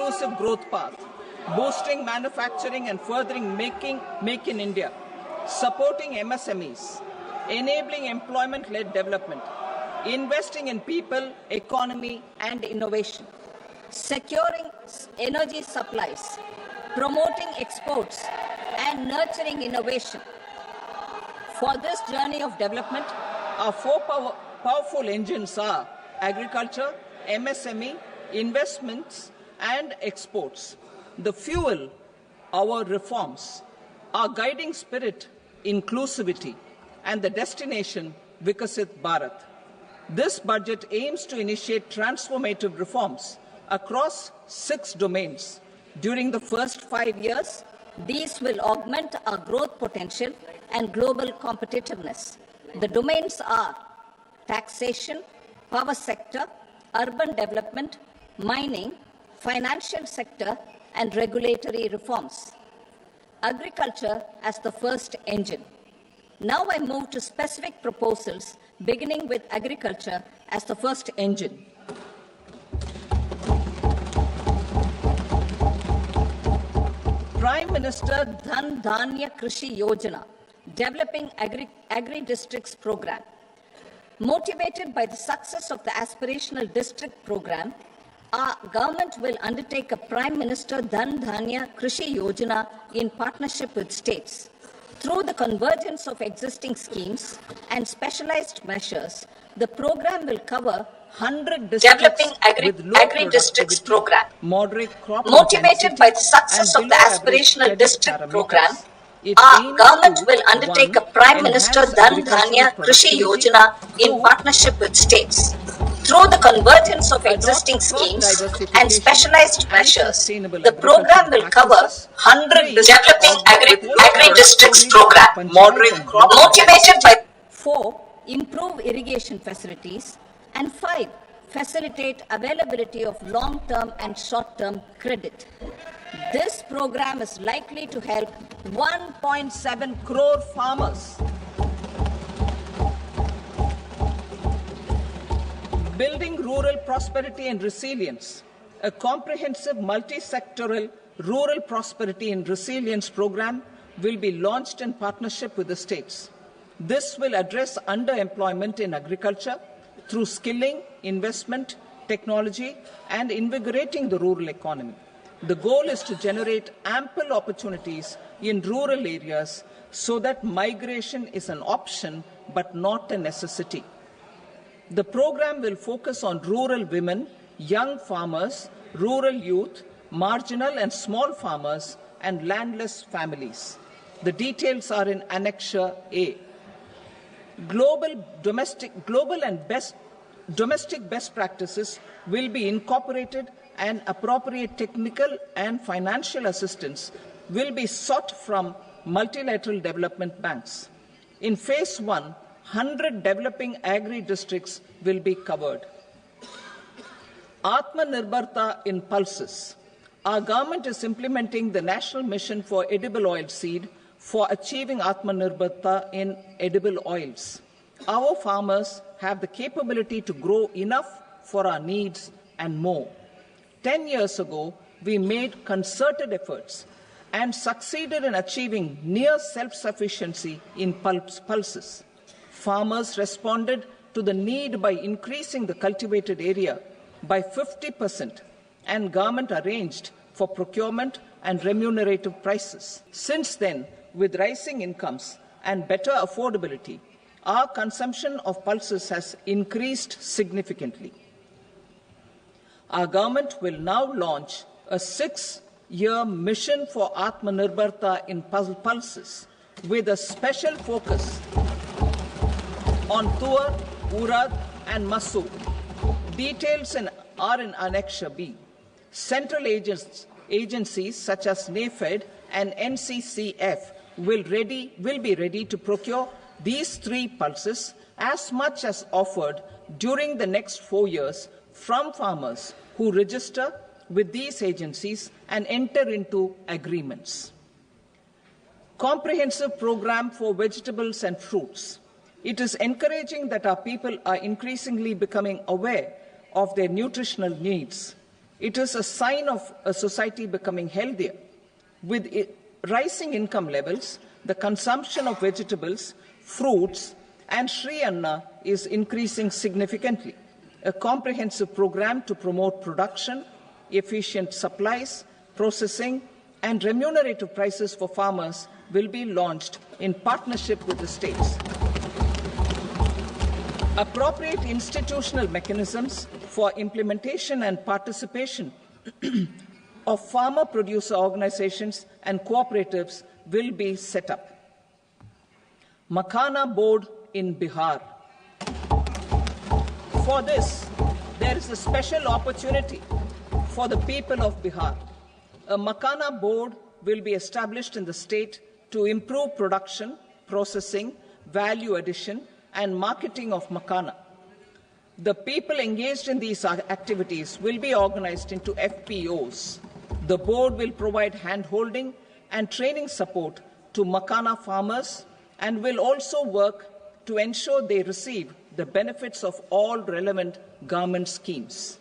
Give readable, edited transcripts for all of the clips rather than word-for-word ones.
inclusive growth path, boosting manufacturing and furthering Make in India, supporting MSMEs, enabling employment-led development, investing in people, economy, and innovation, securing energy supplies, promoting exports, and nurturing innovation. For this journey of development, our four powerful engines are agriculture, MSME, investments, and exports. The fuel, our reforms, our guiding spirit, inclusivity, and the destination, Vikasit Bharat. This budget aims to initiate transformative reforms across 6 domains. During the first 5 years, these will augment our growth potential and global competitiveness. The domains are taxation, power sector, urban development, mining, financial sector, and regulatory reforms. Agriculture as the first engine. Now I move to specific proposals, beginning with agriculture as the first engine. Prime Minister Dhan Dhanya Krishi Yojana, developing agri-districts program. Motivated by the success of the aspirational district program, our government will undertake a Prime Minister Dhan Dhanya Krishi Yojana in partnership with states. Through the convergence of existing schemes and specialized measures, the program will cover 100 districts developing agri-districts program. Moderate crop motivated by the success of the aspirational district program, our government will undertake a Prime Minister Dhan Dhanya Krishi Yojana in partnership with states. Through the convergence of existing schemes and specialized measures, the program will cover 100 developing agri-districts program. Moderate crop motivated by 4. Improve irrigation facilities, and 5. Facilitate availability of long-term and short-term credit. This program is likely to help 1.7 crore farmers. Building rural prosperity and resilience. A comprehensive multi-sectoral rural prosperity and resilience program will be launched in partnership with the states. This will address underemployment in agriculture through skilling, investment, technology, and invigorating the rural economy. The goal is to generate ample opportunities in rural areas so that migration is an option but not a necessity. The program will focus on rural women, young farmers, rural youth, marginal and small farmers, and landless families. The details are in Annexure A. Domestic best practices will be incorporated, and appropriate technical and financial assistance will be sought from multilateral development banks. In Phase 1, 100 developing agri-districts will be covered. Atmanirbharta in pulses. Our government is implementing the National Mission for Edible Oil Seed for achieving Atmanirbharta in edible oils. Our farmers have the capability to grow enough for our needs and more. 10 years ago, we made concerted efforts and succeeded in achieving near self-sufficiency in pulses. Farmers responded to the need by increasing the cultivated area by 50%, and government arranged for procurement and remunerative prices. Since then, with rising incomes and better affordability, our consumption of pulses has increased significantly. Our government will now launch a 6-year mission for Atmanirbharta in pulses with a special focus on Tuar, Urad, and Masoor. Details are in Annexure B. Central agencies such as NAFED and NCCF will be ready to procure these 3 pulses as much as offered during the next 4 years from farmers who register with these agencies and enter into agreements. Comprehensive program for vegetables and fruits. It is encouraging that our people are increasingly becoming aware of their nutritional needs. It is a sign of a society becoming healthier. With rising income levels, the consumption of vegetables, fruits, and Sri Anna is increasing significantly. A comprehensive program to promote production, efficient supplies, processing, and remunerative prices for farmers will be launched in partnership with the states. Appropriate institutional mechanisms for implementation and participation of farmer producer organizations and cooperatives will be set up. Makhana Board in Bihar. For this, there is a special opportunity for the people of Bihar. A Makhana Board will be established in the state to improve production, processing, value addition, and marketing of makhana. The people engaged in these activities will be organized into FPOs. The board will provide hand-holding and training support to makhana farmers and will also work to ensure they receive the benefits of all relevant government schemes.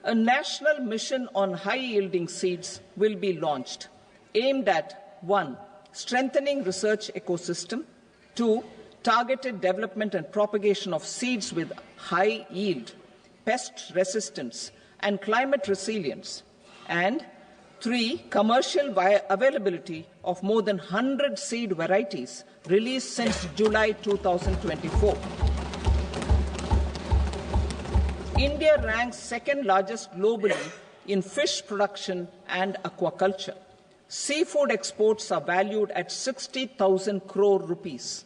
A national mission on high-yielding seeds will be launched, aimed at 1. Strengthening research ecosystem, 2. Targeted development and propagation of seeds with high yield, pest resistance, and climate resilience, and 3. Commercial availability of more than 100 seed varieties released since July 2024. India ranks second largest globally in fish production and aquaculture. Seafood exports are valued at 60,000 crore rupees.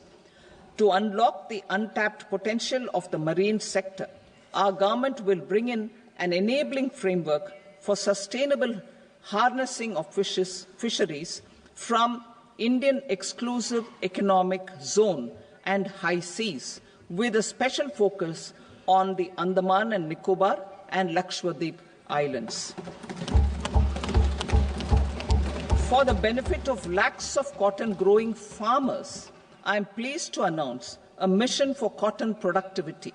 To unlock the untapped potential of the marine sector, our government will bring in an enabling framework for sustainable harnessing of fisheries from Indian Exclusive Economic Zone and high seas, with a special focus on the Andaman and Nicobar and Lakshadweep Islands. For the benefit of lakhs of cotton growing farmers, I am pleased to announce a mission for cotton productivity.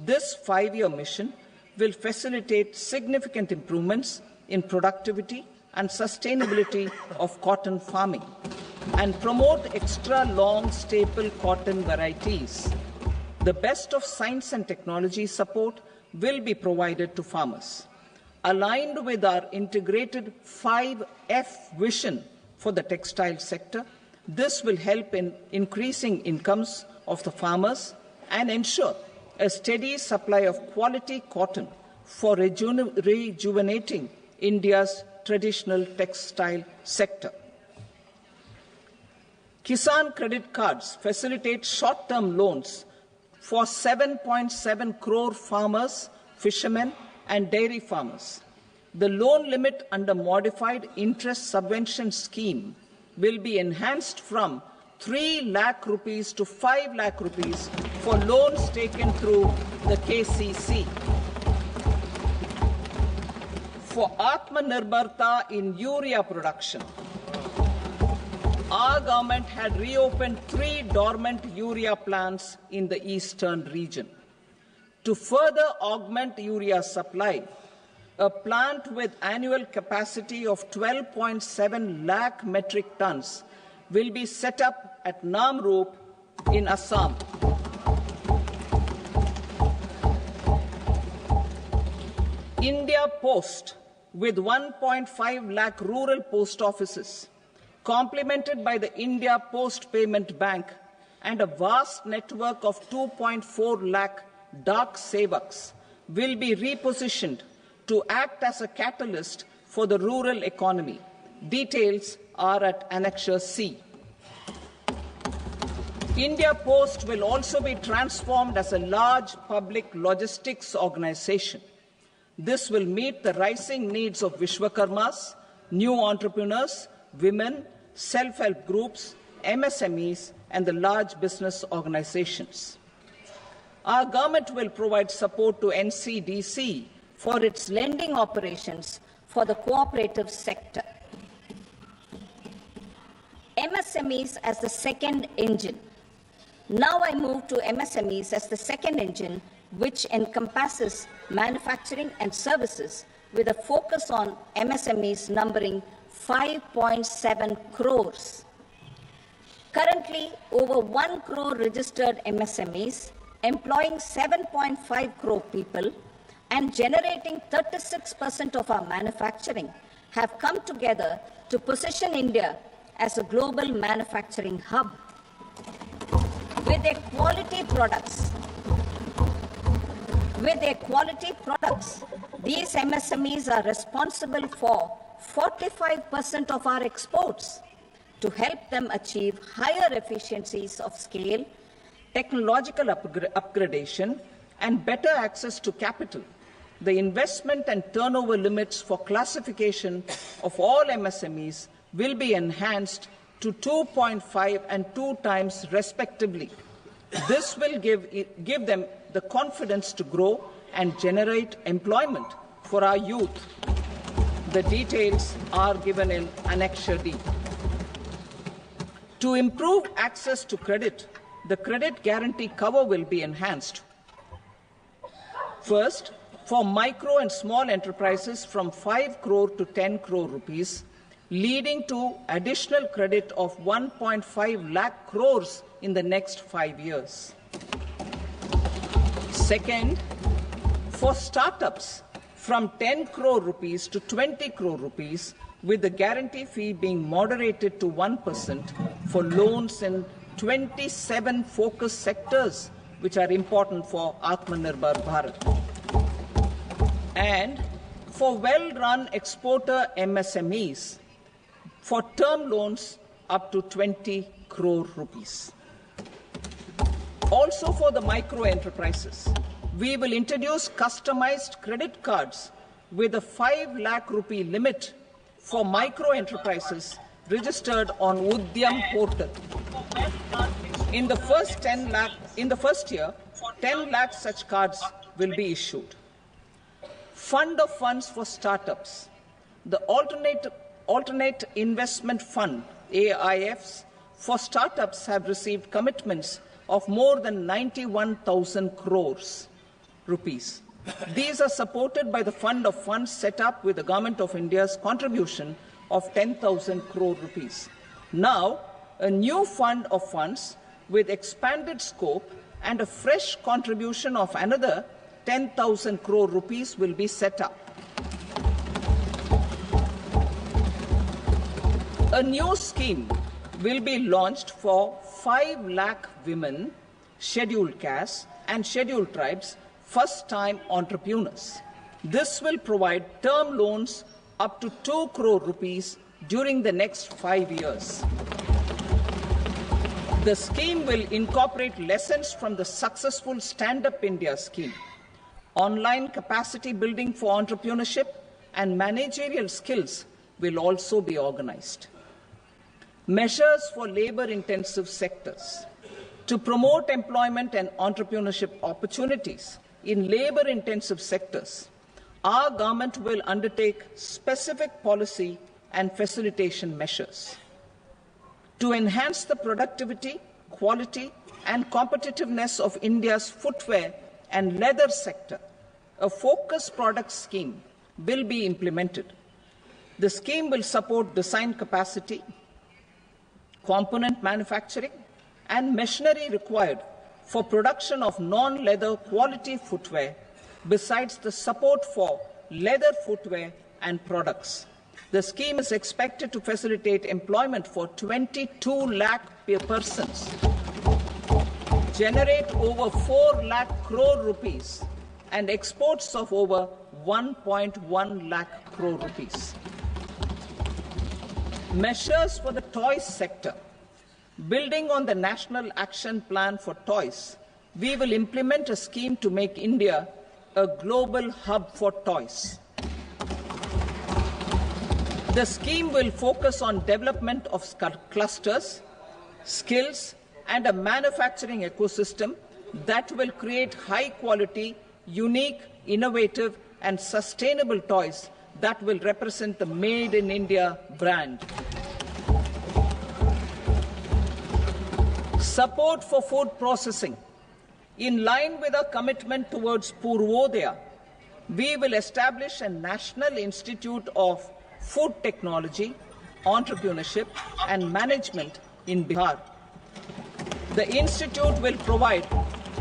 This 5-year mission will facilitate significant improvements in productivity and sustainability of cotton farming and promote extra long staple cotton varieties. The best of science and technology support will be provided to farmers. Aligned with our integrated 5F vision for the textile sector, this will help in increasing incomes of the farmers and ensure a steady supply of quality cotton for rejuvenating India's traditional textile sector. Kisan credit cards facilitate short-term loans for 7.7 crore farmers, fishermen, and dairy farmers. The loan limit under modified interest subvention scheme will be enhanced from 3 lakh rupees to 5 lakh rupees for loans taken through the KCC. For Atmanirbharta in urea production, our government had reopened 3 dormant urea plants in the eastern region. To further augment urea supply, a plant with annual capacity of 12.7 lakh metric tons will be set up at Namrup in Assam. India Post, with 1.5 lakh rural post offices, complemented by the India Post Payment Bank and a vast network of 2.4 lakh Dak Sevaks, will be repositioned to act as a catalyst for the rural economy. Details are at Annexure C. India Post will also be transformed as a large public logistics organization. This will meet the rising needs of Vishwakarmas, new entrepreneurs, women, self-help groups, MSMEs, and the large business organizations. Our government will provide support to NCDC for its lending operations for the cooperative sector. MSMEs as the second engine. Now I move to MSMEs as the second engine, which encompasses manufacturing and services with a focus on MSMEs numbering 5.7 crores. Currently, over 1 crore registered MSMEs, employing 7.5 crore people and generating 36% of our manufacturing, have come together to position India as a global manufacturing hub. With their quality products, these MSMEs are responsible for 45% of our exports. To help them achieve higher efficiencies of scale, technological upgradation, and better access to capital, the investment and turnover limits for classification of all MSMEs will be enhanced to 2.5 and 2 times respectively. This will give them the confidence to grow and generate employment for our youth. The details are given in Annexure D. To improve access to credit, the credit guarantee cover will be enhanced. First, for micro and small enterprises from 5 crore to 10 crore rupees, leading to additional credit of 1.5 lakh crores in the next 5 years. Second, for startups from 10 crore rupees to 20 crore rupees, with the guarantee fee being moderated to 1% for loans in 27 focus sectors which are important for Atmanirbhar Bharat. And for well-run exporter MSMEs, for term loans up to 20 crore rupees. Also for the micro enterprises, we will introduce customized credit cards with a 5 lakh rupee limit for micro enterprises registered on Udyam portal. In the first year, 10 lakh such cards will be issued. Fund of funds for startups. The alternate investment fund, AIFs, for startups have received commitments of more than 91,000 crores rupees. These are supported by the fund of funds set up with the Government of India's contribution of 10,000 crore rupees. Now, a new fund of funds with expanded scope and a fresh contribution of another 10,000 crore rupees will be set up. A new scheme will be launched for 5 lakh women, scheduled castes and scheduled tribes, first-time entrepreneurs. This will provide term loans up to 2 crore rupees during the next 5 years. The scheme will incorporate lessons from the successful Stand Up India scheme. Online capacity building for entrepreneurship and managerial skills will also be organized. Measures for labor-intensive sectors. To promote employment and entrepreneurship opportunities in labor-intensive sectors, our government will undertake specific policy and facilitation measures. To enhance the productivity, quality, and competitiveness of India's footwear and leather sector, a focused product scheme will be implemented. The scheme will support design capacity, component manufacturing, and machinery required for production of non-leather quality footwear, besides the support for leather footwear and products. The scheme is expected to facilitate employment for 22 lakh persons, generate over 4 lakh crore rupees, and exports of over 1.1 lakh crore rupees. Measures for the toys sector. Building on the National Action Plan for Toys, we will implement a scheme to make India a global hub for toys. The scheme will focus on development of clusters, skills, and a manufacturing ecosystem that will create high-quality, unique, innovative, and sustainable toys that will represent the Made in India brand. Support for food processing. In line with our commitment towards Purvodaya, we will establish a National Institute of Food Technology, Entrepreneurship and Management in Bihar. The institute will provide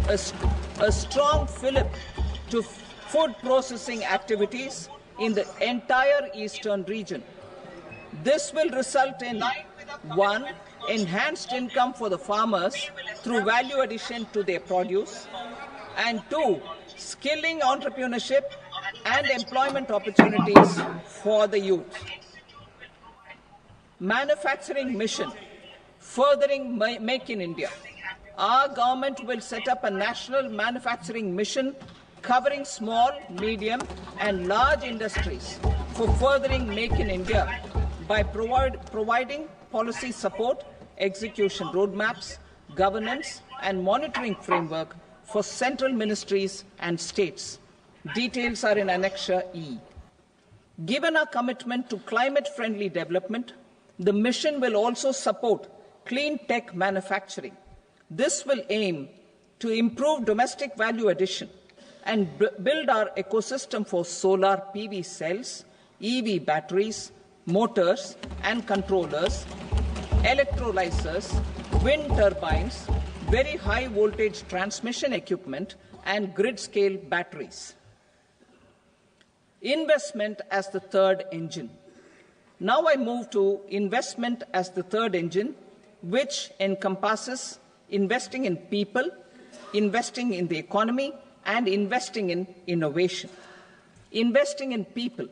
a strong fillip to food processing activities in the entire eastern region. This will result in 1. Enhanced income for the farmers through value addition to their produce, and 2. Skilling entrepreneurship and employment opportunities for the youth. Manufacturing mission, furthering Make in India. Our government will set up a national manufacturing mission covering small, medium and large industries for furthering Make in India by providing policy support, execution roadmaps, governance and monitoring framework for central ministries and states. Details are in Annexure E. Given our commitment to climate-friendly development, the mission will also support clean tech manufacturing. This will aim to improve domestic value addition and build our ecosystem for solar PV cells, EV batteries, motors and controllers, electrolyzers, wind turbines, very high voltage transmission equipment and grid-scale batteries. Investment as the third engine. Now I move to investment as the third engine, which encompasses investing in people, investing in the economy, and investing in innovation. Investing in people.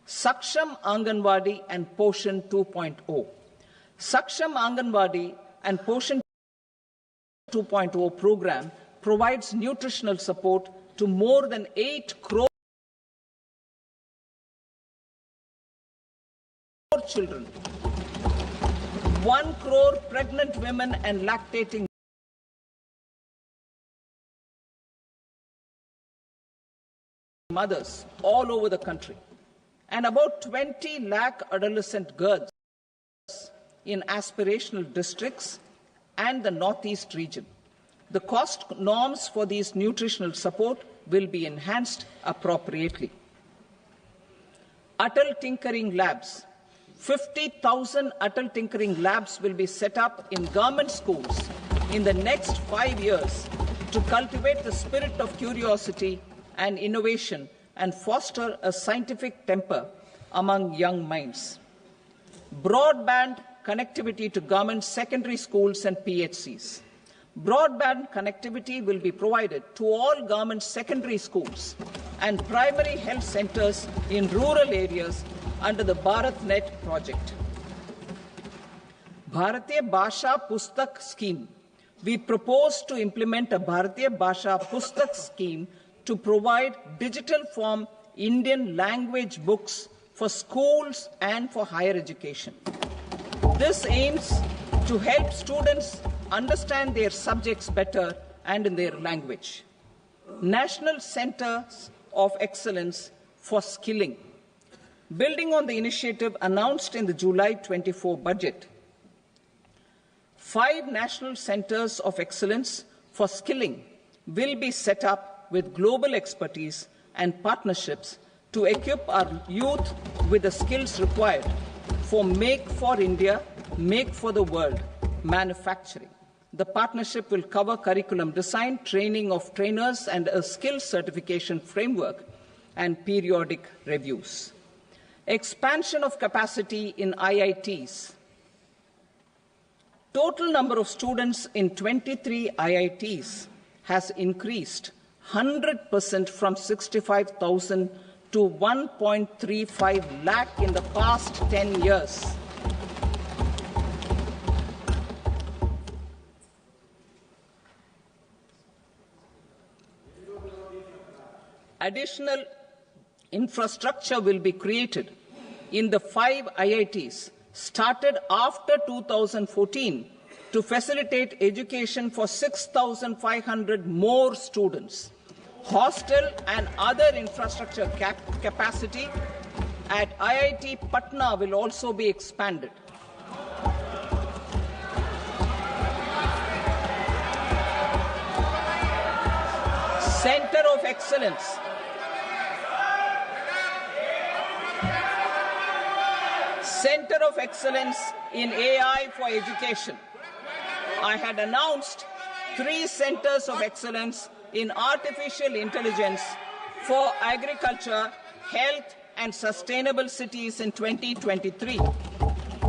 Saksham Anganwadi and Poshan 2.0. Saksham Anganwadi and Poshan 2.0 program provides nutritional support to more than 8 crore children, 1 crore pregnant women and lactating mothers all over the country, and about 20 lakh adolescent girls in aspirational districts and the Northeast region. The cost norms for these nutritional support will be enhanced appropriately. Atal Tinkering Labs. 50,000 Atal Tinkering Labs will be set up in government schools in the next 5 years to cultivate the spirit of curiosity and innovation and foster a scientific temper among young minds. Broadband connectivity to government secondary schools and PHCs. Broadband connectivity will be provided to all government secondary schools and primary health centers in rural areas under the BharatNet project. Bharatiya Bhasha Pustak Scheme. We propose to implement a Bharatiya Bhasha Pustak scheme to provide digital form Indian language books for schools and for higher education. This aims to help students understand their subjects better and in their language. National Centers of Excellence for Skilling. Building on the initiative announced in the July 24 budget, 5 national centers of excellence for skilling will be set up with global expertise and partnerships to equip our youth with the skills required for Make for India, Make for the World manufacturing. The partnership will cover curriculum design, training of trainers, and a skills certification framework and periodic reviews. Expansion of capacity in IITs. Total number of students in 23 IITs has increased 100% from 65,000 to 1.35 lakh in the past 10 years. Additional infrastructure will be created in the 5 IITs started after 2014 to facilitate education for 6,500 more students. Hostel and other infrastructure capacity at IIT Patna will also be expanded. Center of Excellence. Center of Excellence in AI for Education. I had announced 3 centers of excellence in artificial intelligence for agriculture, health, and sustainable cities in 2023.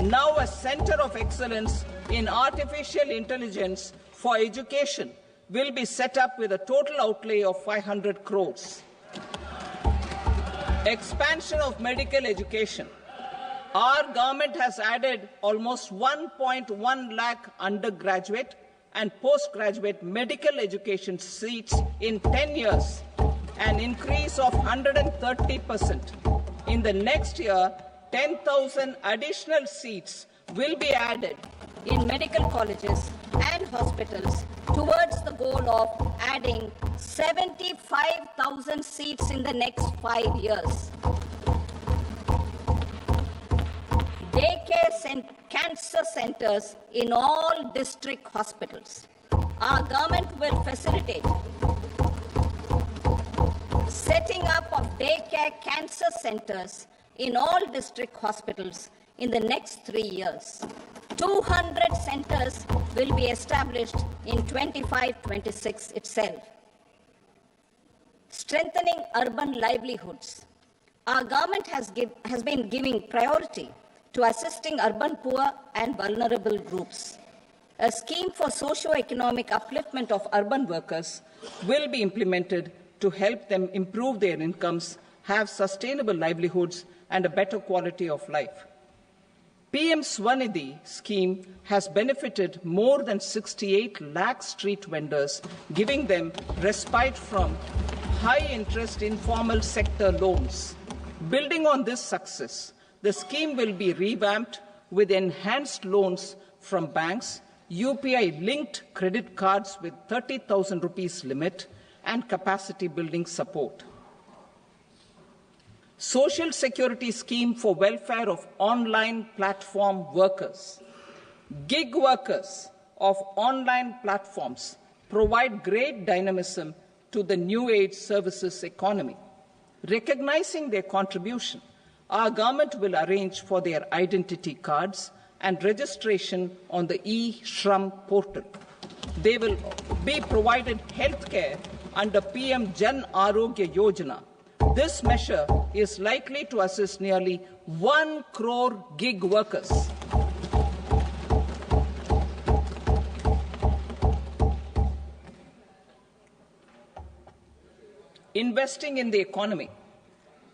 Now a center of excellence in artificial intelligence for education will be set up with a total outlay of 500 crores. Expansion of medical education. Our government has added almost 1.1 lakh undergraduate and postgraduate medical education seats in 10 years, an increase of 130%. In the next year, 10,000 additional seats will be added in medical colleges and hospitals towards the goal of adding 75,000 seats in the next 5 years. Daycare cancer centers in all district hospitals. Our government will facilitate setting up of daycare cancer centers in all district hospitals in the next 3 years. 200 centers will be established in 25-26 itself. Strengthening urban livelihoods. Our government has been giving priority to assisting urban poor and vulnerable groups. A scheme for socio-economic upliftment of urban workers will be implemented to help them improve their incomes, have sustainable livelihoods, and a better quality of life. PM Swanidhi scheme has benefited more than 68 lakh street vendors, giving them respite from high-interest informal sector loans. Building on this success, the scheme will be revamped with enhanced loans from banks, UPI-linked credit cards with 30,000 rupees limit, and capacity building support. Social Security Scheme for welfare of online platform workers. Gig workers of online platforms provide great dynamism to the new age services economy. Recognizing their contribution, our government will arrange for their identity cards and registration on the e-Shram portal. They will be provided health care under PM Jan Arogya Yojana. This measure is likely to assist nearly 1 crore gig workers. Investing in the economy.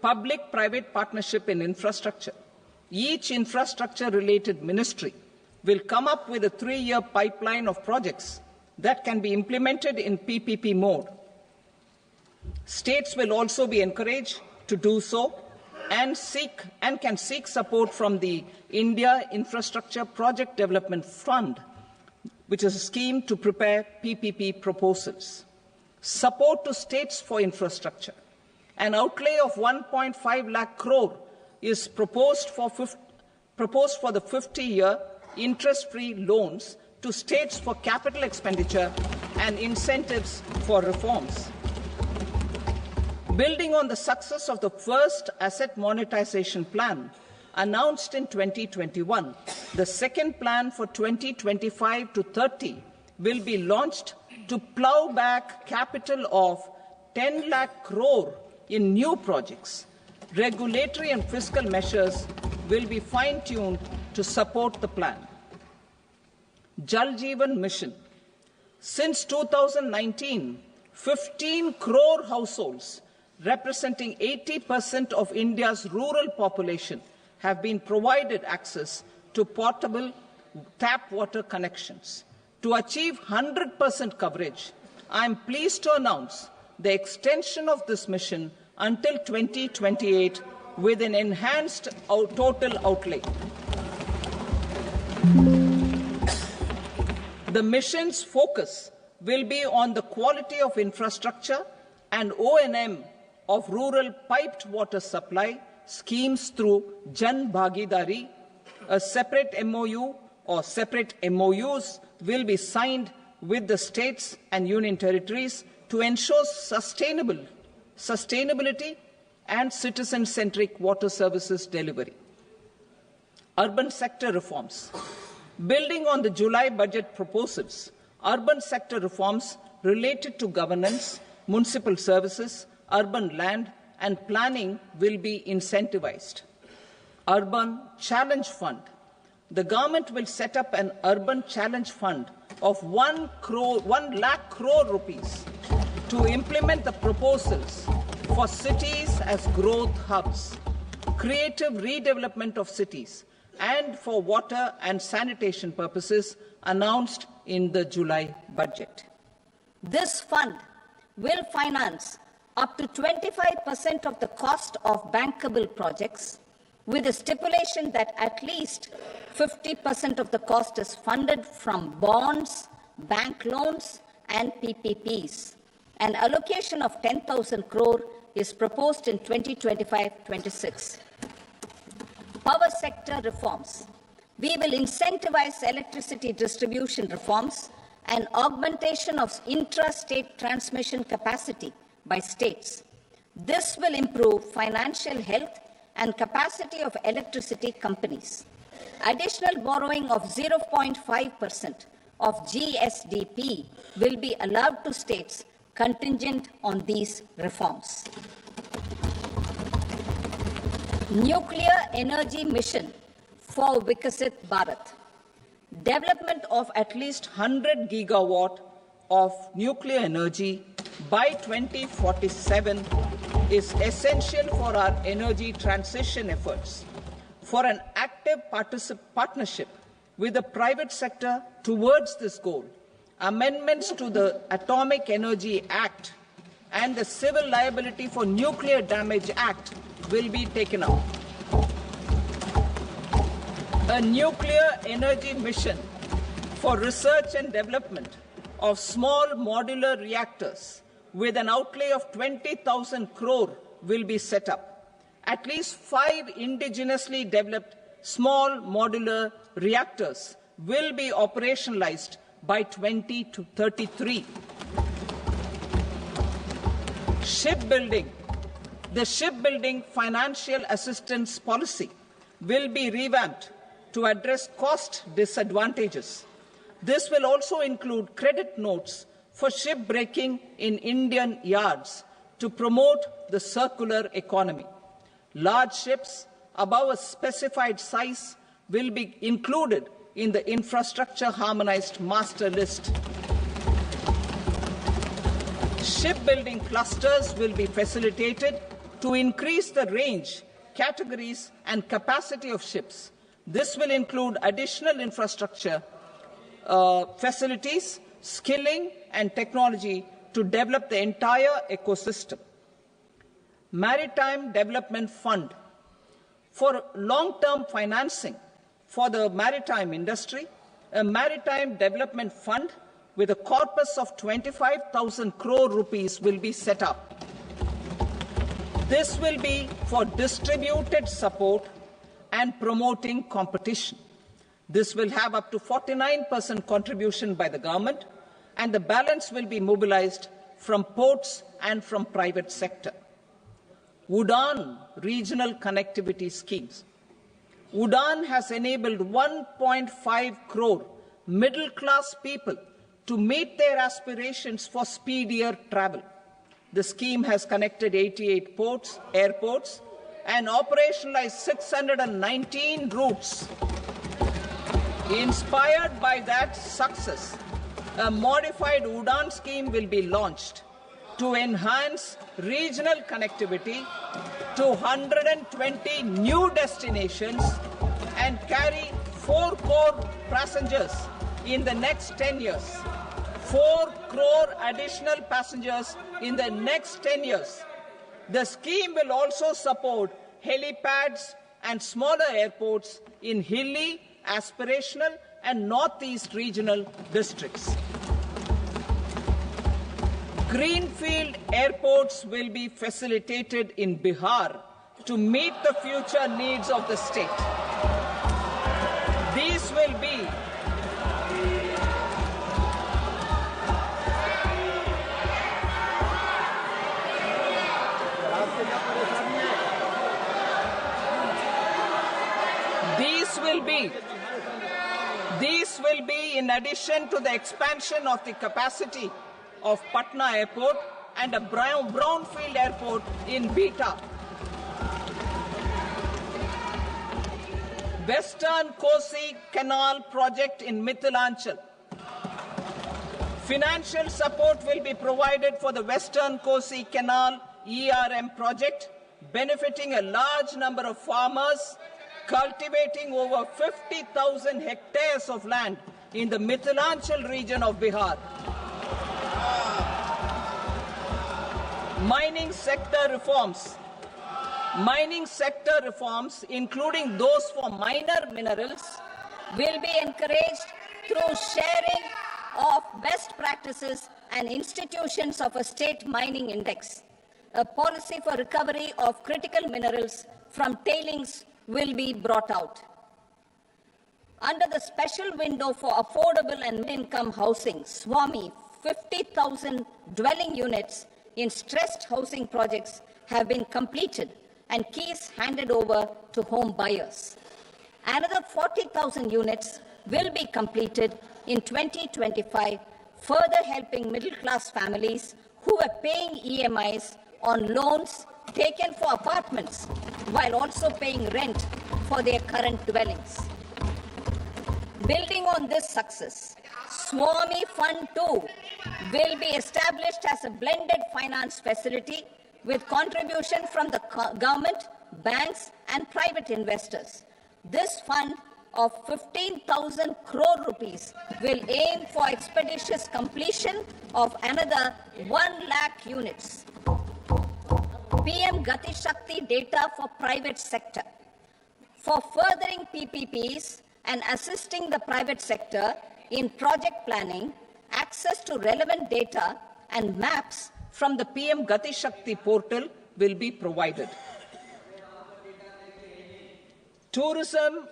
Public-private partnership in infrastructure. Each infrastructure-related ministry will come up with a 3-year pipeline of projects that can be implemented in PPP mode. States will also be encouraged to do so and can seek support from the India Infrastructure Project Development Fund, which is a scheme to prepare PPP proposals. Support to states for infrastructure. An outlay of 1.5 lakh crore is proposed for the 50-year interest-free loans to states for capital expenditure and incentives for reforms. Building on the success of the first asset monetization plan announced in 2021, the second plan for 2025 to 30 will be launched to plow back capital of 10 lakh crore in new projects. Regulatory and fiscal measures will be fine-tuned to support the plan. Jal Jeevan Mission. Since 2019, 15 crore households, representing 80% of India's rural population, have been provided access to portable tap water connections. To achieve 100% coverage, I am pleased to announce the extension of this mission until 2028 with an enhanced total outlay. The mission's focus will be on the quality of infrastructure and O&M of rural piped water supply schemes through Jan Bhagidari. A separate MOU or separate MOUs will be signed with the states and union territories to ensure sustainability and citizen-centric water services delivery. Urban sector reforms. Building on the July budget proposals, urban sector reforms related to governance, municipal services, urban land and planning will be incentivized. Urban Challenge Fund. The government will set up an Urban Challenge Fund of 1 lakh crore rupees to implement the proposals for cities as growth hubs, creative redevelopment of cities, and for water and sanitation purposes announced in the July budget. This fund will finance up to 25% of the cost of bankable projects, with a stipulation that at least 50% of the cost is funded from bonds, bank loans, and PPPs. An allocation of 10,000 crore is proposed in 2025-26. Power sector reforms. We will incentivize electricity distribution reforms and augmentation of intra-state transmission capacity by states. This will improve financial health and capacity of electricity companies. Additional borrowing of 0.5% of GSDP will be allowed to states contingent on these reforms. Nuclear energy mission for Vikasit Bharat. Development of at least 100 gigawatt of nuclear energy by 2047 is essential for our energy transition efforts. For an active partnership with the private sector towards this goal, amendments to the Atomic Energy Act and the Civil Liability for Nuclear Damage Act will be taken up. A nuclear energy mission for research and development of small modular reactors with an outlay of 20,000 crore will be set up. At least 5 indigenously developed small modular reactors will be operationalized by 2033. Shipbuilding. The shipbuilding financial assistance policy will be revamped to address cost disadvantages. This will also include credit notes for shipbreaking in Indian yards to promote the circular economy. Large ships above a specified size will be included in the infrastructure harmonized master list. Shipbuilding clusters will be facilitated to increase the range, categories, and capacity of ships. This will include additional infrastructure, facilities, skilling, and technology to develop the entire ecosystem. Maritime Development Fund. For long-term financing for the maritime industry, a Maritime Development Fund with a corpus of 25,000 crore rupees will be set up. This will be for distributed support and promoting competition. This will have up to 49% contribution by the government, and the balance will be mobilized from ports and from private sector. UDAN regional connectivity schemes. UDAN has enabled 1.5 crore middle-class people to meet their aspirations for speedier travel. The scheme has connected 88 airports, and operationalized 619 routes. Inspired by that success, a modified UDAN scheme will be launched to enhance regional connectivity to 120 new destinations and carry 4 crore passengers in the next 10 years. 4 crore additional passengers in the next 10 years. The scheme will also support helipads and smaller airports in hilly, aspirational, and northeast regional districts. Greenfield airports will be facilitated in Bihar to meet the future needs of the state. These will be These will be in addition to the expansion of the capacity of Patna Airport and a brownfield airport in Beta. Western Kosi Canal project in Mithilanchal. Financial support will be provided for the Western Kosi Canal ERM project, benefiting a large number of farmers, cultivating over 50,000 hectares of land in the Mithilanchal region of Bihar. Mining sector reforms, including those for minor minerals, will be encouraged through sharing of best practices and institutions of a state mining index. A policy for recovery of critical minerals from tailings will be brought out. Under the special window for affordable and mid-income housing, SWAMI, 50,000 dwelling units in stressed housing projects have been completed and keys handed over to home buyers. Another 40,000 units will be completed in 2025, further helping middle-class families who are paying EMIs on loans taken for apartments while also paying rent for their current dwellings. Building on this success, SWAMI Fund 2 will be established as a blended finance facility with contribution from the government, banks and private investors. This fund of 15,000 crore rupees will aim for expeditious completion of another 1 lakh units. PM Gati Shakti data for private sector. For furthering PPPs and assisting the private sector in project planning, access to relevant data and maps from the PM Gati Shakti portal will be provided. Tourism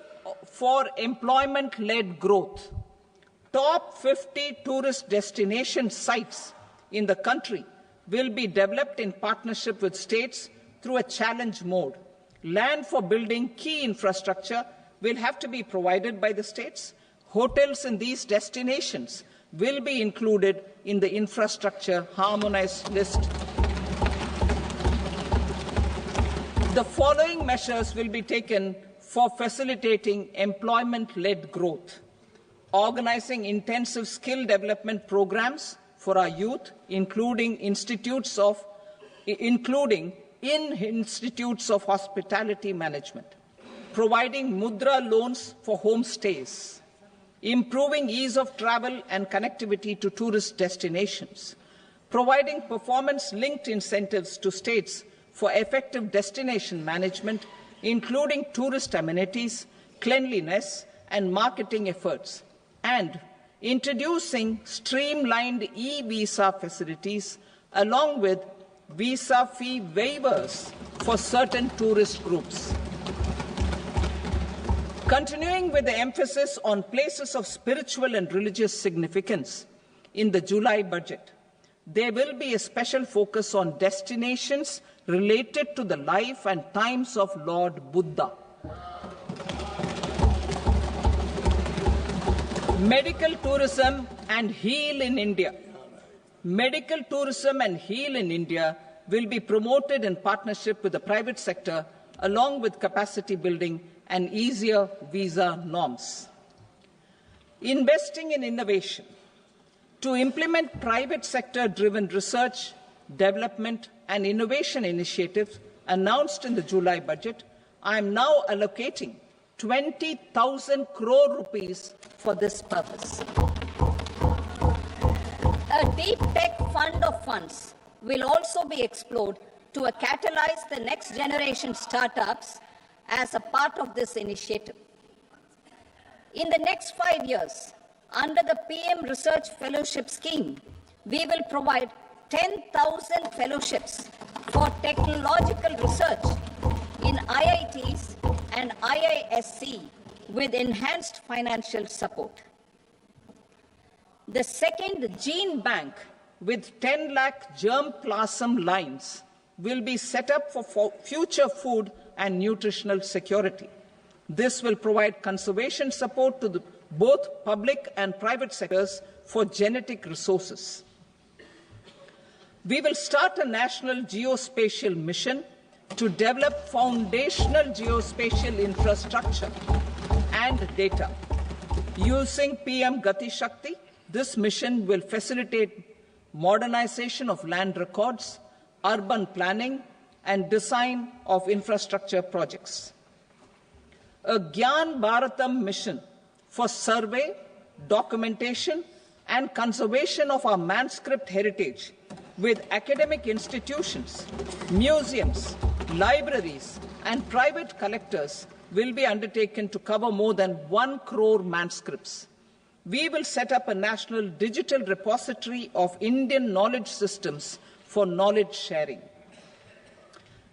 for employment-led growth. Top 50 tourist destination sites in the country will be developed in partnership with states through a challenge mode. Land for building key infrastructure will have to be provided by the states. Hotels in these destinations will be included in the infrastructure harmonized list. The following measures will be taken for facilitating employment-led growth. Organizing intensive skill development programs for our youth, including in institutes of hospitality management. Providing mudra loans for homestays. Improving ease of travel and connectivity to tourist destinations. Providing performance-linked incentives to states for effective destination management, including tourist amenities, cleanliness, and marketing efforts. And introducing streamlined e-visa facilities along with visa fee waivers for certain tourist groups. Continuing with the emphasis on places of spiritual and religious significance, in the July budget, there will be a special focus on destinations related to the life and times of Lord Buddha. Medical tourism and heal in India. Medical tourism and heal in India will be promoted in partnership with the private sector, along with capacity building and easier visa norms. Investing in innovation. To implement private sector-driven research, development and innovation initiatives announced in the July budget, I am now allocating 20,000 crore rupees for this purpose. A deep tech fund of funds will also be explored to catalyze the next generation startups as a part of this initiative. In the next 5 years, under the PM Research Fellowship Scheme, we will provide 10,000 fellowships for technological research in IITs and IISc with enhanced financial support. The second gene bank with 10 lakh germ plasm lines will be set up for future food and nutritional security. This will provide conservation support to both public and private sectors for genetic resources. We will start a national geospatial mission to develop foundational geospatial infrastructure and data. Using PM Gati Shakti, this mission will facilitate modernization of land records, urban planning, and design of infrastructure projects. A Gyan Bharatam mission for survey, documentation, and conservation of our manuscript heritage with academic institutions, museums, libraries, and private collectors will be undertaken to cover more than 1 crore manuscripts. We will set up a national digital repository of Indian knowledge systems for knowledge sharing.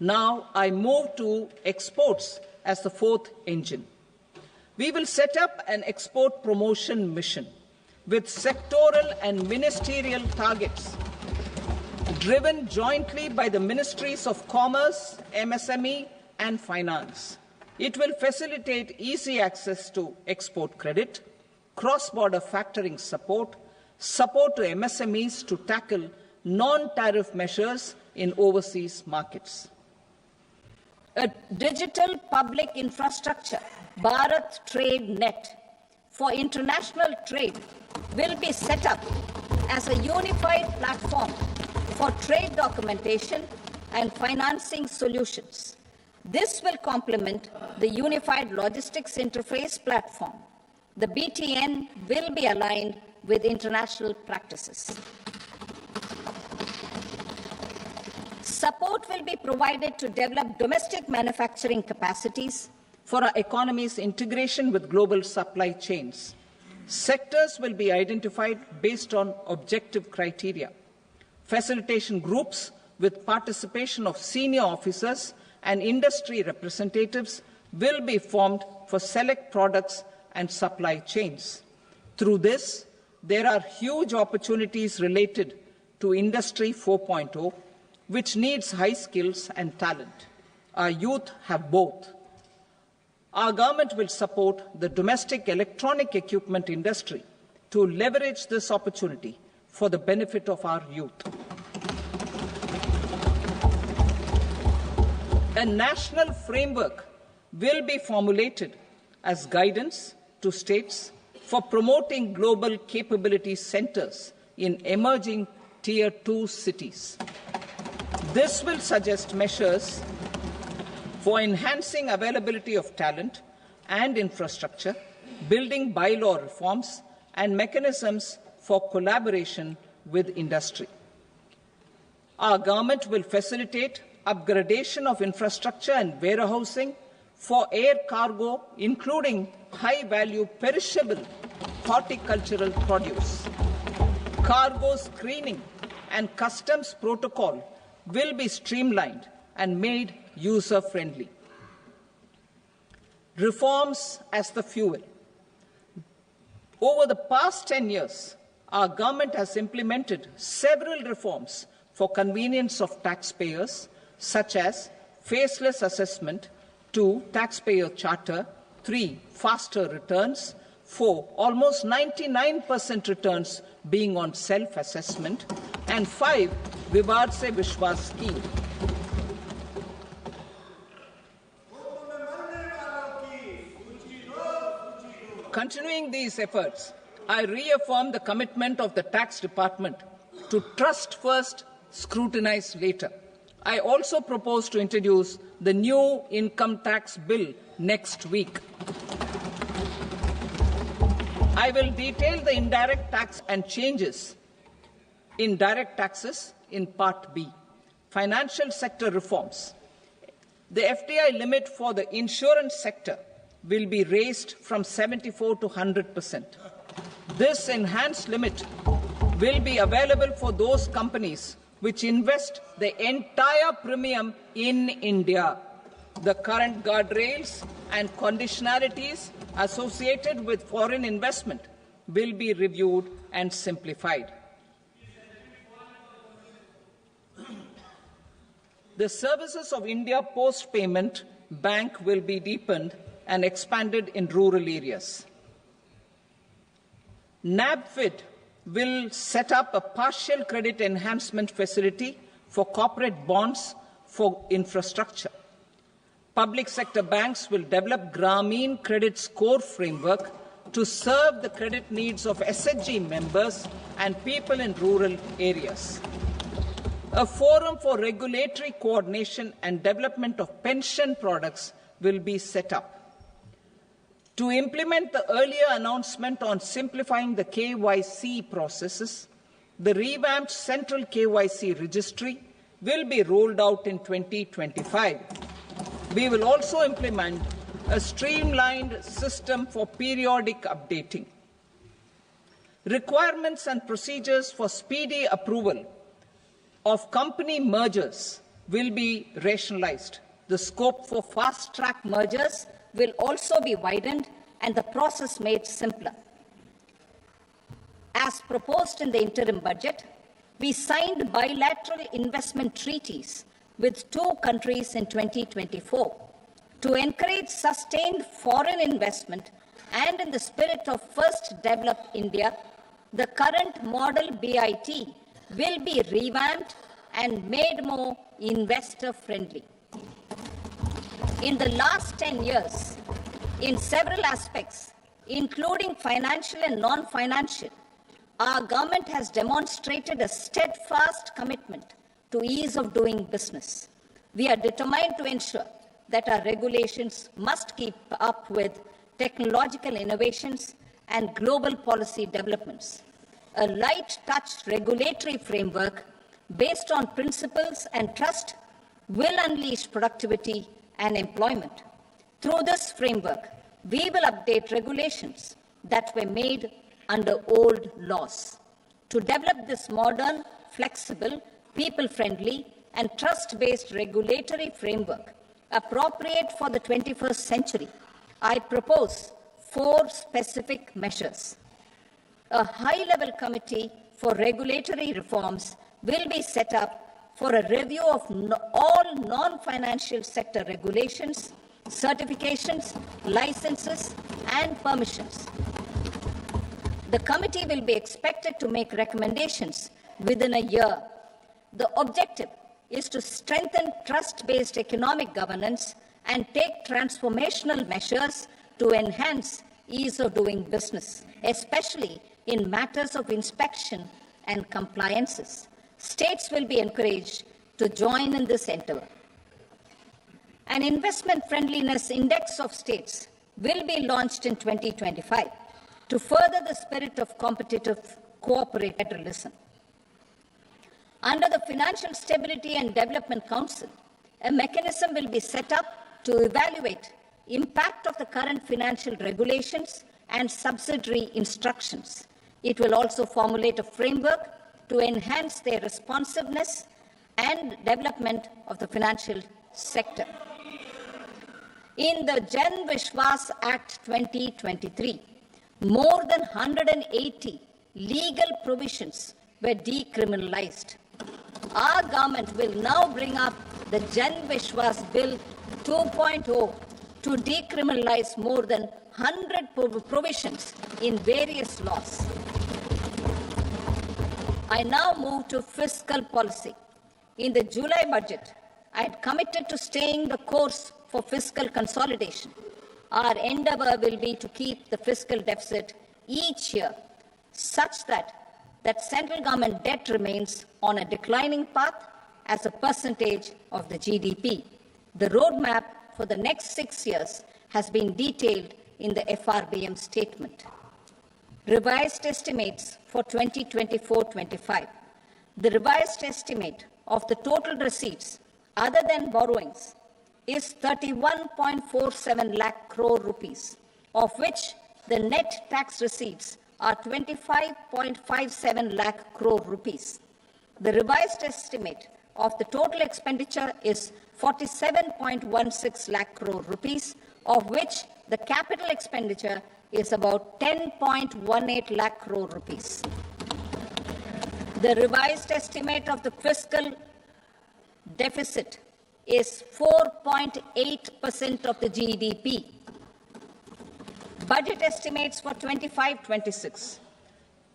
Now I move to exports as the fourth engine. We will set up an export promotion mission with sectoral and ministerial targets driven jointly by the Ministries of Commerce, MSME, and Finance. It will facilitate easy access to export credit, cross-border factoring support, support to MSMEs to tackle non-tariff measures in overseas markets. A digital public infrastructure, Bharat Trade Net, for international trade will be set up as a unified platform for trade documentation and financing solutions. This will complement the Unified Logistics Interface platform. The BTN will be aligned with international practices. Support will be provided to develop domestic manufacturing capacities for our economy's integration with global supply chains. Sectors will be identified based on objective criteria. Facilitation groups with participation of senior officers and industry representatives will be formed for select products and supply chains. Through this, there are huge opportunities related to Industry 4.0, which needs high skills and talent. Our youth have both. Our government will support the domestic electronic equipment industry to leverage this opportunity for the benefit of our youth. A national framework will be formulated as guidance to states for promoting global capability centers in emerging Tier 2 cities. This will suggest measures for enhancing availability of talent and infrastructure, building bylaw reforms, and mechanisms for collaboration with industry. Our government will facilitate upgradation of infrastructure and warehousing for air cargo, including high-value perishable horticultural produce. Cargo screening and customs protocol will be streamlined and made user-friendly. Reforms as the fuel. Over the past 10 years, our government has implemented several reforms for convenience of taxpayers, such as faceless assessment, 2, taxpayer charter, 3, faster returns, 4, almost 99% returns being on self-assessment, and 5, Vivad Se Vishwas scheme. Continuing these efforts, I reaffirm the commitment of the tax department to trust first, scrutinize later. I also propose to introduce the new income tax bill next week. I will detail the indirect tax and changes in direct taxes in Part B. Financial sector reforms. The FDI limit for the insurance sector will be raised from 74 to 100%. This enhanced limit will be available for those companies which invest the entire premium in India. The current guardrails and conditionalities associated with foreign investment will be reviewed and simplified. The services of India Post Payment Bank will be deepened and expanded in rural areas. NABFID will set up a partial credit enhancement facility for corporate bonds for infrastructure. Public sector banks will develop Grameen Credit Score Framework to serve the credit needs of SHG members and people in rural areas. A forum for regulatory coordination and development of pension products will be set up. To implement the earlier announcement on simplifying the KYC processes, the revamped Central KYC Registry will be rolled out in 2025. We will also implement a streamlined system for periodic updating. Requirements and procedures for speedy approval of company mergers will be rationalized. The scope for fast-track mergers will also be widened and the process made simpler. As proposed in the interim budget, we signed bilateral investment treaties with 2 countries in 2024 to encourage sustained foreign investment, and in the spirit of First Develop India, the current model BIT will be revamped and made more investor-friendly. In the last 10 years, in several aspects, including financial and non-financial, our government has demonstrated a steadfast commitment to ease of doing business. We are determined to ensure that our regulations must keep up with technological innovations and global policy developments. A light-touch regulatory framework based on principles and trust will unleash productivity and employment. Through this framework, we will update regulations that were made under old laws. To develop this modern, flexible, people-friendly, and trust-based regulatory framework appropriate for the 21st century, I propose 4 specific measures. A high-level committee for regulatory reforms will be set up for a review of all non-financial sector regulations, certifications, licenses, and permissions. The committee will be expected to make recommendations within a year. The objective is to strengthen trust-based economic governance and take transformational measures to enhance ease of doing business, especially in matters of inspection and compliances. States will be encouraged to join in this endeavor. An investment friendliness index of states will be launched in 2025 to further the spirit of competitive cooperative federalism. Under the Financial Stability and Development Council, a mechanism will be set up to evaluate impact of the current financial regulations and subsidiary instructions. It will also formulate a framework to enhance their responsiveness and development of the financial sector. In the Jan Vishwas Act 2023, more than 180 legal provisions were decriminalized. Our government will now bring up the Jan Vishwas Bill 2.0 to decriminalize more than 100 provisions in various laws. I now move to fiscal policy. In the July budget, I had committed to staying the course for fiscal consolidation. Our endeavor will be to keep the fiscal deficit each year such that central government debt remains on a declining path as a percentage of the GDP. The roadmap for the next 6 years has been detailed in the FRBM statement. Revised estimates for 2024-25. The revised estimate of the total receipts other than borrowings is 31.47 lakh crore rupees, of which the net tax receipts are 25.57 lakh crore rupees. The revised estimate of the total expenditure is 47.16 lakh crore rupees, of which the capital expenditure is about 10.18 lakh crore rupees. The revised estimate of the fiscal deficit is 4.8% of the GDP, Budget estimates for 25-26.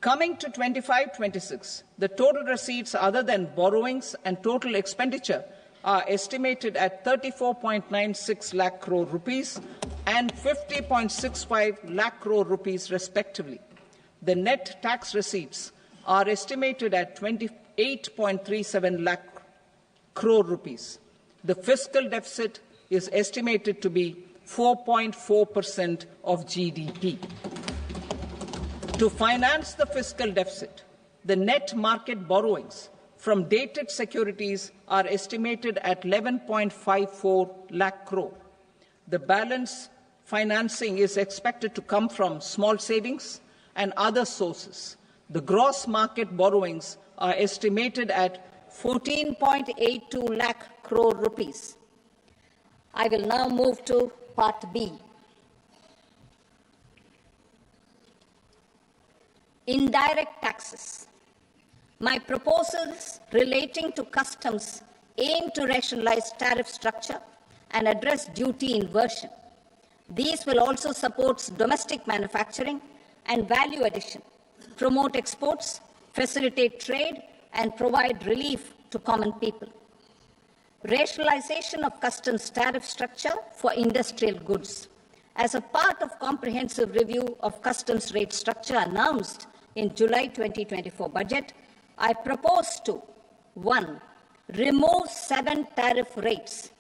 Coming to 25-26, the total receipts other than borrowings and total expenditure are estimated at 34.96 lakh crore rupees and 50.65 lakh crore rupees respectively. The net tax receipts are estimated at 28.37 lakh crore rupees. The fiscal deficit is estimated to be 4.4% of GDP. To finance the fiscal deficit, the net market borrowings from dated securities are estimated at 11.54 lakh crore. The balance financing is expected to come from small savings and other sources. The gross market borrowings are estimated at 14.82 lakh crore rupees. I will now move to Part B. Indirect taxes. My proposals relating to customs aim to rationalize tariff structure and address duty inversion. These will also support domestic manufacturing and value addition, promote exports, facilitate trade, and provide relief to common people. Rationalization of customs tariff structure for industrial goods. As a part of comprehensive review of customs rate structure announced in July 2024 budget, I propose to 1. Remove 7 tariff rates.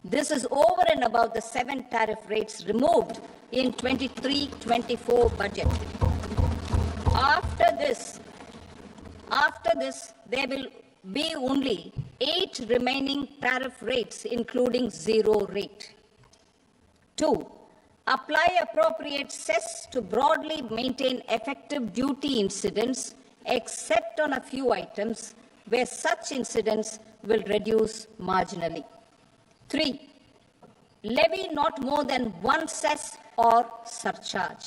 This is over and above the 7 tariff rates removed in 23-24 budget. After this, there will be only 8 remaining tariff rates, including 0 rate. 2. Apply appropriate cess to broadly maintain effective duty incidence, except on a few items where such incidence will reduce marginally. 3. Levy not more than 1 cess or surcharge.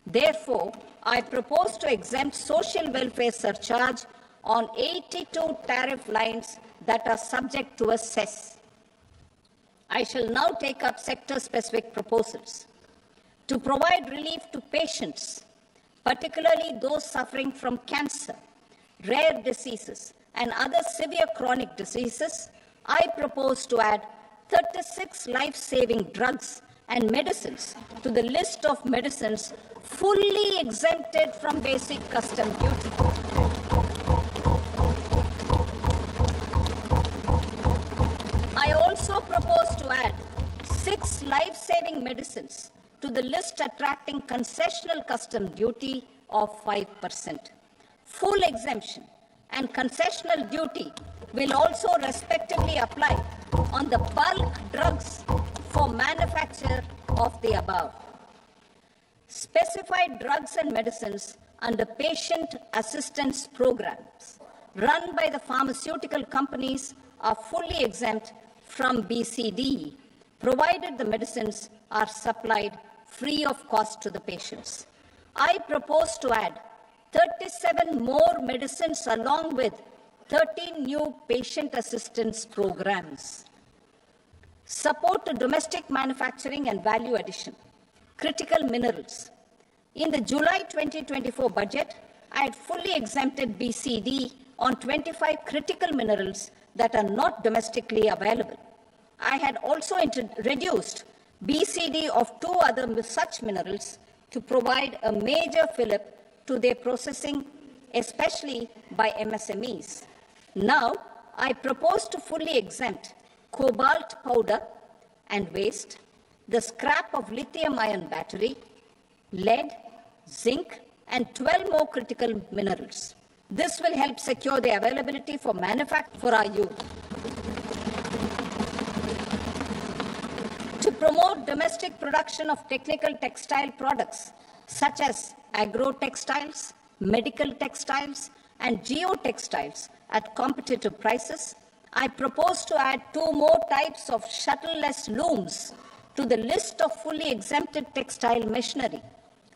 Therefore, I propose to exempt social welfare surcharge on 82 tariff lines that are subject to a cess. I shall now take up sector-specific proposals. To provide relief to patients, particularly those suffering from cancer, rare diseases, and other severe chronic diseases, I propose to add 36 life-saving drugs and medicines to the list of medicines fully exempted from basic custom duty. I also propose to add 6 life-saving medicines to the list attracting concessional custom duty of 5%. Full exemption and concessional duty will also respectively apply on the bulk drugs for manufacture of the above. Specified drugs and medicines under patient assistance programs run by the pharmaceutical companies are fully exempt from BCD, provided the medicines are supplied free of cost to the patients. I propose to add 37 more medicines along with 13 new patient assistance programs. Support to domestic manufacturing and value addition. Critical minerals. In the July 2024 budget, I had fully exempted BCD on 25 critical minerals that are not domestically available. I had also reduced BCD of 2 other such minerals to provide a major fillip to their processing, especially by MSMEs. Now, I propose to fully exempt cobalt powder and waste, the scrap of lithium-ion battery, lead, zinc, and 12 more critical minerals. This will help secure the availability for manufacture for our youth. To promote domestic production of technical textile products such as agro-textiles, medical textiles, and geotextiles at competitive prices, I propose to add 2 more types of shuttle-less looms to the list of fully exempted textile machinery.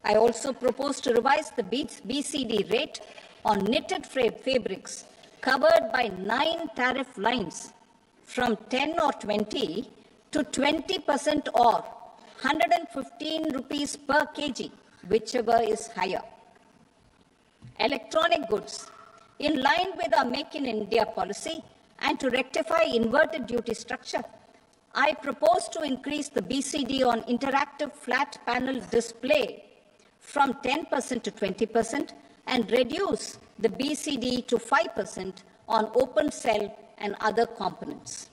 I also propose to revise the BCD rate on knitted fabrics covered by 9 tariff lines from 10 or 20 to 20% or 115 rupees per kg, whichever is higher. Electronic goods. In line with our Make in India policy and to rectify inverted duty structure, I propose to increase the BCD on interactive flat panel display from 10% to 20% and reduce the BCD to 5% on open cell and other components.